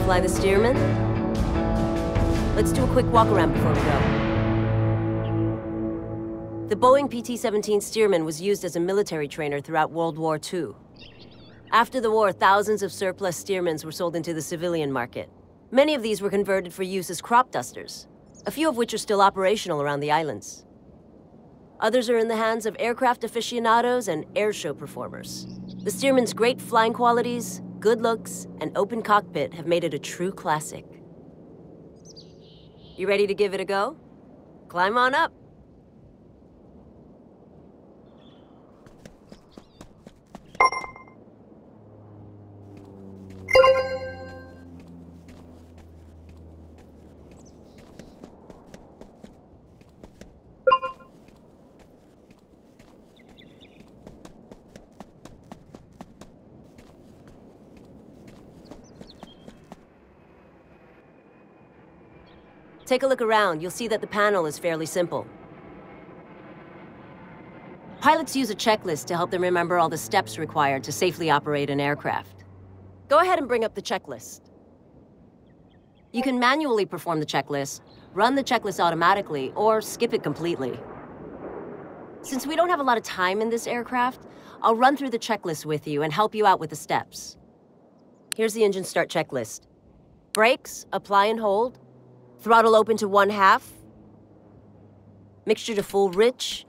fly the Stearman? Let's do a quick walk around before we go. The Boeing PT-17 Stearman was used as a military trainer throughout World War II. After the war, thousands of surplus Stearmans were sold into the civilian market. Many of these were converted for use as crop dusters, a few of which are still operational around the islands. Others are in the hands of aircraft aficionados and airshow performers. The Stearman's great flying qualities, good looks, and open cockpit have made it a true classic. You ready to give it a go? Climb on up. Take a look around. You'll see that the panel is fairly simple. Pilots use a checklist to help them remember all the steps required to safely operate an aircraft. Go ahead and bring up the checklist. You can manually perform the checklist, run the checklist automatically, or skip it completely. Since we don't have a lot of time in this aircraft, I'll run through the checklist with you and help you out with the steps. Here's the engine start checklist. Brakes, apply and hold. Throttle open to 1/2. Mixture to full rich.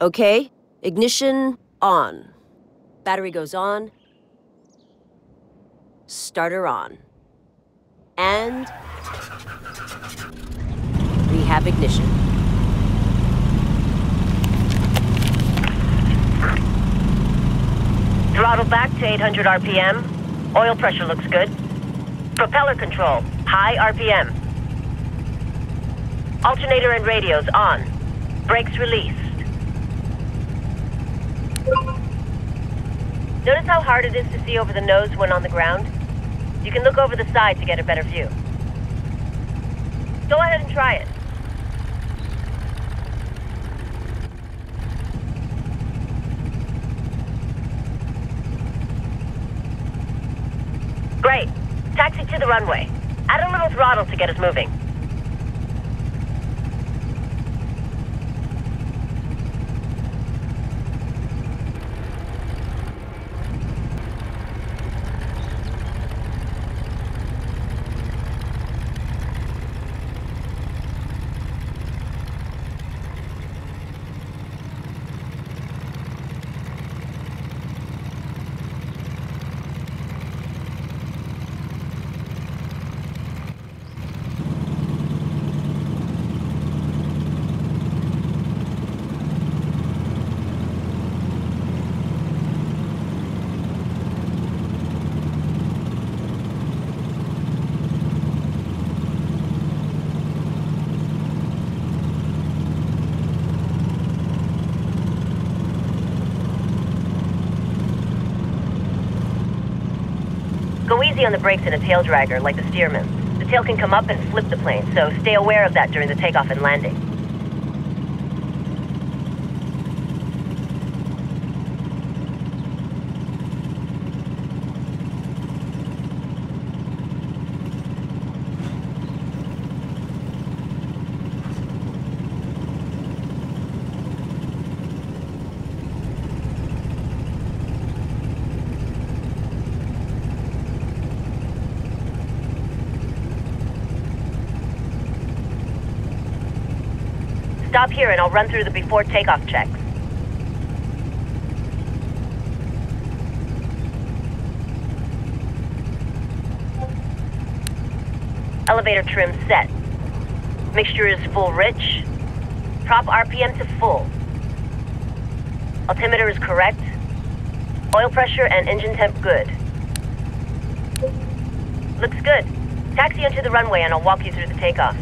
Okay, ignition on. Battery goes on. Starter on. And we have ignition. Throttle back to 800 RPM. Oil pressure looks good. Propeller control, high RPM. Alternator and radios on. Brakes released. Notice how hard it is to see over the nose when on the ground? You can look over the side to get a better view. Go ahead and try it. Great. Taxi to the runway. Add a little throttle to get us moving. Go easy on the brakes in a tail dragger, like the Stearman. The tail can come up and flip the plane, so stay aware of that during the takeoff and landing. Stop here and I'll run through the before takeoff checks. Elevator trim set. Mixture is full rich. Prop RPM to full. Altimeter is correct. Oil pressure and engine temp good. Looks good. Taxi onto the runway and I'll walk you through the takeoff.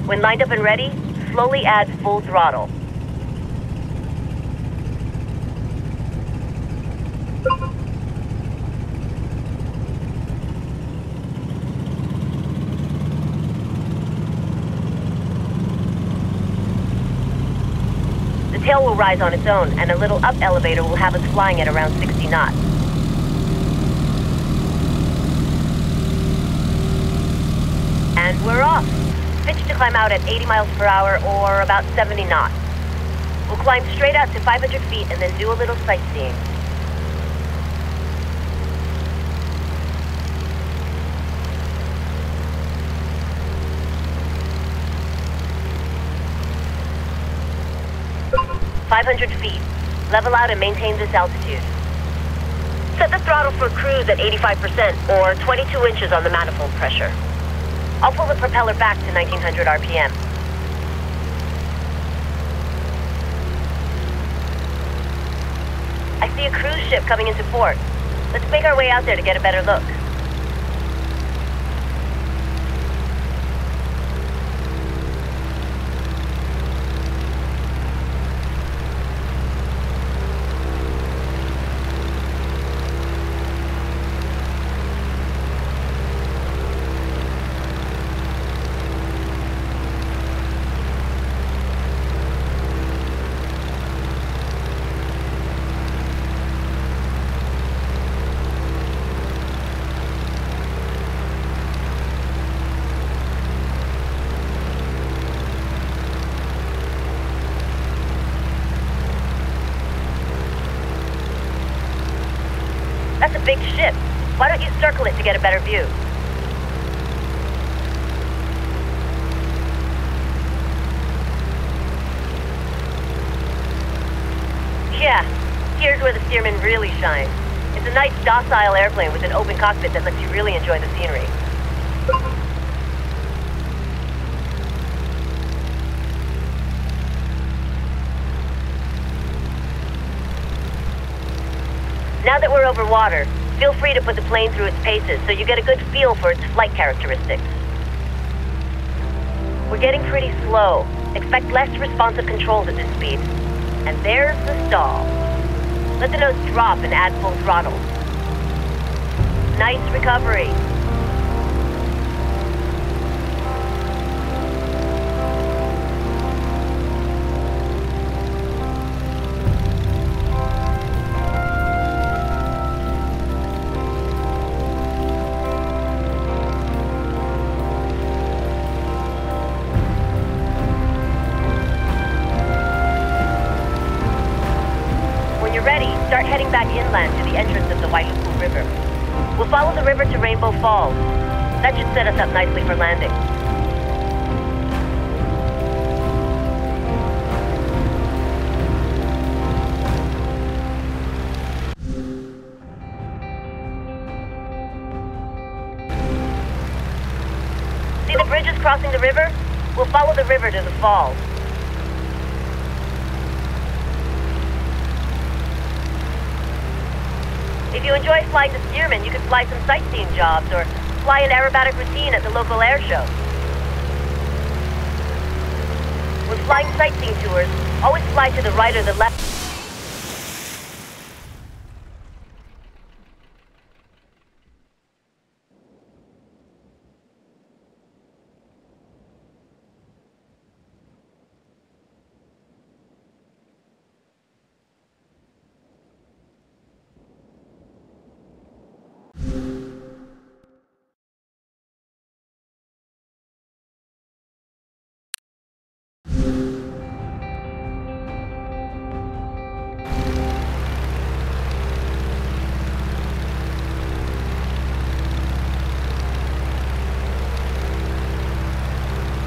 When lined up and ready, slowly add full throttle. The tail will rise on its own, and a little up elevator will have us flying at around 60 knots. And we're off. Pitch to climb out at 80 miles per hour or about 70 knots. We'll climb straight out to 500 feet and then do a little sightseeing. "500 feet. Level out and maintain this altitude. Set the throttle for cruise at 85% or 22 inches on the manifold pressure. I'll pull the propeller back to 1900 RPM. I see a cruise ship coming into port. Let's make our way out there to get a better look. That's a big ship. Why don't you circle it to get a better view? Yeah, here's where the steerman really shines. It's a nice, docile airplane with an open cockpit that lets you really enjoy the scenery. Now that we're over water, feel free to put the plane through its paces so you get a good feel for its flight characteristics. We're getting pretty slow. Expect less responsive controls at this speed. And there's the stall. Let the nose drop and add full throttle. Nice recovery. Start heading back inland to the entrance of the Wailuku River. We'll follow the river to Rainbow Falls. That should set us up nicely for landing. See the bridges crossing the river? We'll follow the river to the falls. If you enjoy flying the Stearman, you could fly some sightseeing jobs or fly an aerobatic routine at the local air show. When flying sightseeing tours, always fly to the right or the left.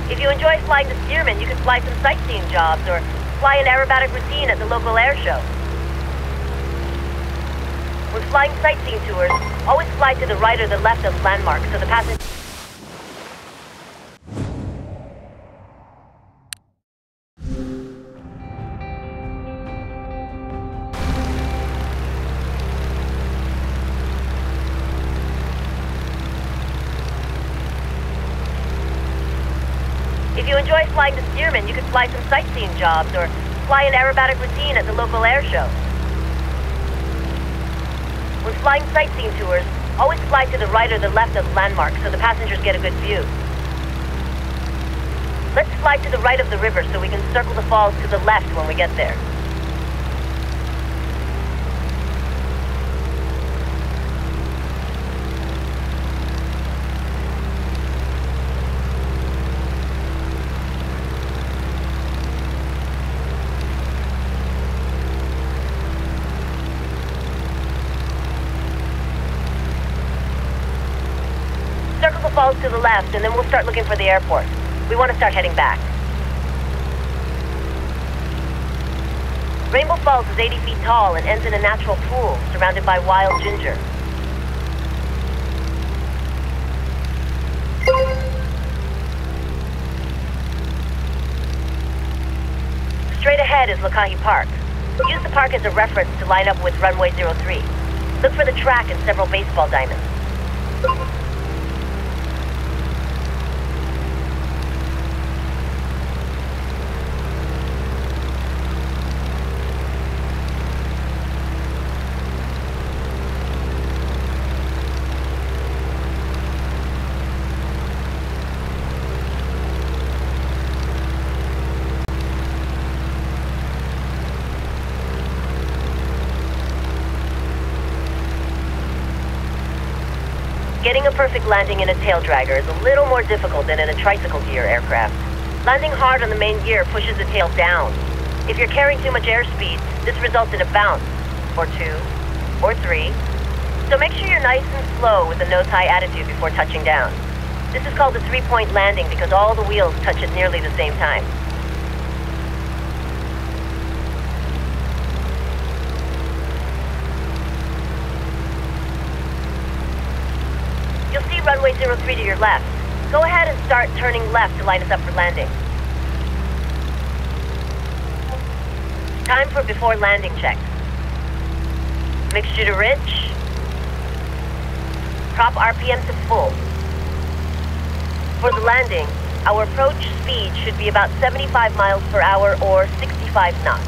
If you enjoy flying the Stearman, you could fly some sightseeing jobs or fly an aerobatic routine at the local air show. When flying sightseeing tours, always fly to the right or the left of landmarks so the passengers... If If you enjoy flying the Stearman, you could fly some sightseeing jobs or fly an aerobatic routine at the local air show. When flying sightseeing tours, always fly to the right or the left of the landmark so the passengers get a good view. Let's fly to the right of the river so we can circle the falls to the left when we get there. Circle the falls to the left, and then we'll start looking for the airport. We want to start heading back. Rainbow Falls is 80 feet tall and ends in a natural pool surrounded by wild ginger. Straight ahead is Lokahi Park. Use the park as a reference to line up with runway 03. Look for the track and several baseball diamonds. Getting a perfect landing in a tail dragger is a little more difficult than in a tricycle gear aircraft. Landing hard on the main gear pushes the tail down. If you're carrying too much airspeed, this results in a bounce, or 2, or 3. So make sure you're nice and slow with a nose-high attitude before touching down. This is called a 3-point landing because all the wheels touch at nearly the same time. You'll see runway 03 to your left. Go ahead and start turning left to line us up for landing. Time for before landing checks. Mixture to rich. Prop RPM to full. For the landing, our approach speed should be about 75 miles per hour or 65 knots.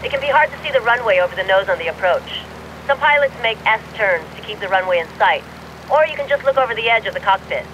It can be hard to see the runway over the nose on the approach. Some pilots make S-turns to keep the runway in sight, or you can just look over the edge of the cockpit.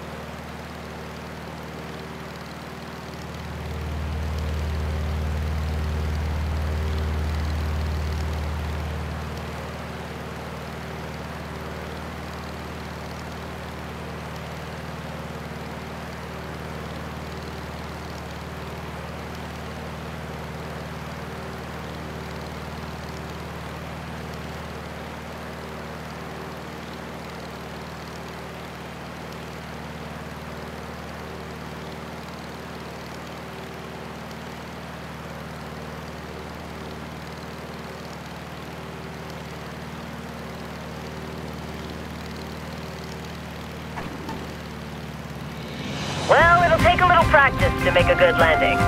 Well, it'll take a little practice to make a good landing.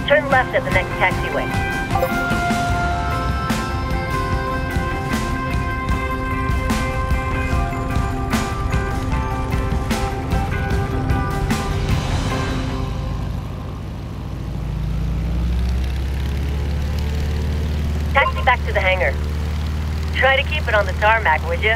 Turn left at the next taxiway. Taxi back to the hangar. Try to keep it on the tarmac, would you?